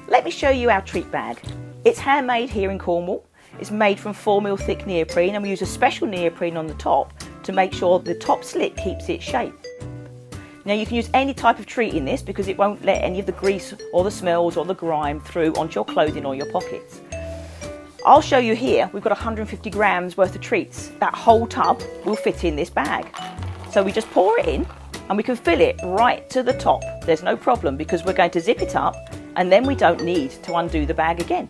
Let me show you our treat bag. It's handmade here in Cornwall. It's made from 4mm thick neoprene, and we use a special neoprene on the top to make sure the top slit keeps its shape. Now you can use any type of treat in this because it won't let any of the grease or the smells or the grime through onto your clothing or your pockets. I'll show you here, we've got 150 grams worth of treats. That whole tub will fit in this bag. So we just pour it in and we can fill it right to the top. There's no problem because we're going to zip it up and then we don't need to undo the bag again.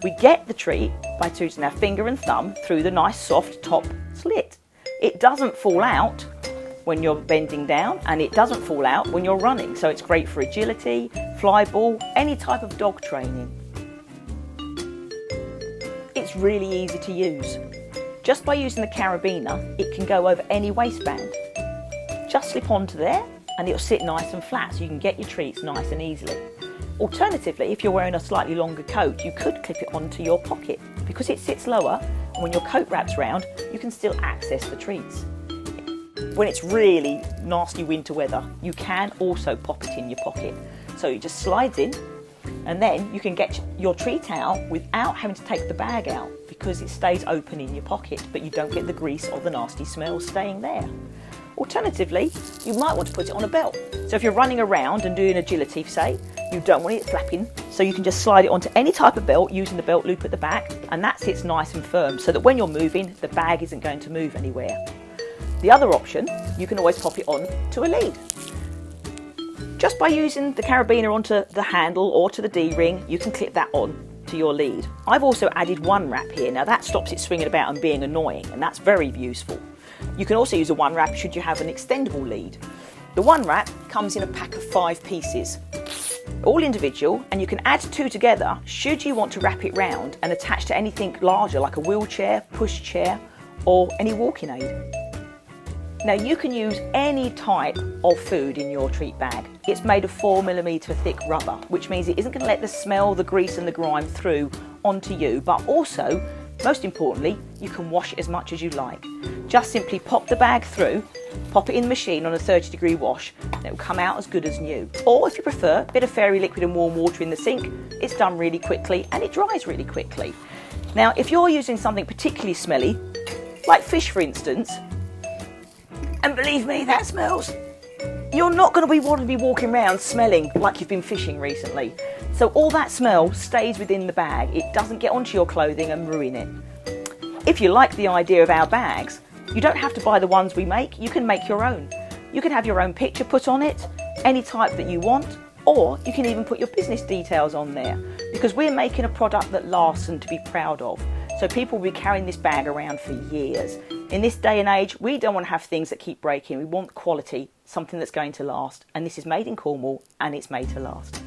We get the treat by using our finger and thumb through the nice soft top slit. It doesn't fall out when you're bending down and it doesn't fall out when you're running. So it's great for agility, fly ball, any type of dog training. It's really easy to use. Just by using the carabiner, it can go over any waistband. Just slip onto there and it'll sit nice and flat so you can get your treats nice and easily. Alternatively, if you're wearing a slightly longer coat, you could clip it onto your pocket. Because it sits lower and when your coat wraps round, you can still access the treats. When it's really nasty winter weather, you can also pop it in your pocket. So it just slides in and then you can get your treat out without having to take the bag out because it stays open in your pocket, but you don't get the grease or the nasty smell staying there. Alternatively, you might want to put it on a belt. So if you're running around and doing agility, say, you don't want it flapping, so you can just slide it onto any type of belt using the belt loop at the back, and that sits nice and firm so that when you're moving, the bag isn't going to move anywhere. The other option, you can always pop it on to a lead. Just by using the carabiner onto the handle or to the D-ring, you can clip that on to your lead. I've also added one wrap here. Now that stops it swinging about and being annoying, and that's very useful. You can also use a one wrap should you have an extendable lead. The one wrap comes in a pack of 5 pieces, all individual, and you can add 2 together should you want to wrap it round and attach to anything larger like a wheelchair, push chair, or any walking aid. Now you can use any type of food in your treat bag. It's made of 4mm thick rubber, which means it isn't going to let the smell, the grease and the grime through onto you, but also, most importantly, you can wash it as much as you like. Just simply pop the bag through, pop it in the machine on a 30-degree wash, and it will come out as good as new. Or if you prefer, a bit of fairy liquid and warm water in the sink, it's done really quickly and it dries really quickly. Now if you're using something particularly smelly, like fish for instance, and believe me, that smells. You're not going to want to be walking around smelling like you've been fishing recently. So all that smell stays within the bag. It doesn't get onto your clothing and ruin it. If you like the idea of our bags, you don't have to buy the ones we make. You can make your own. You can have your own picture put on it, any type that you want, or you can even put your business details on there because we're making a product that lasts and to be proud of. So people will be carrying this bag around for years. In this day and age, we don't want to have things that keep breaking. We want quality, something that's going to last. And this is made in Cornwall and it's made to last.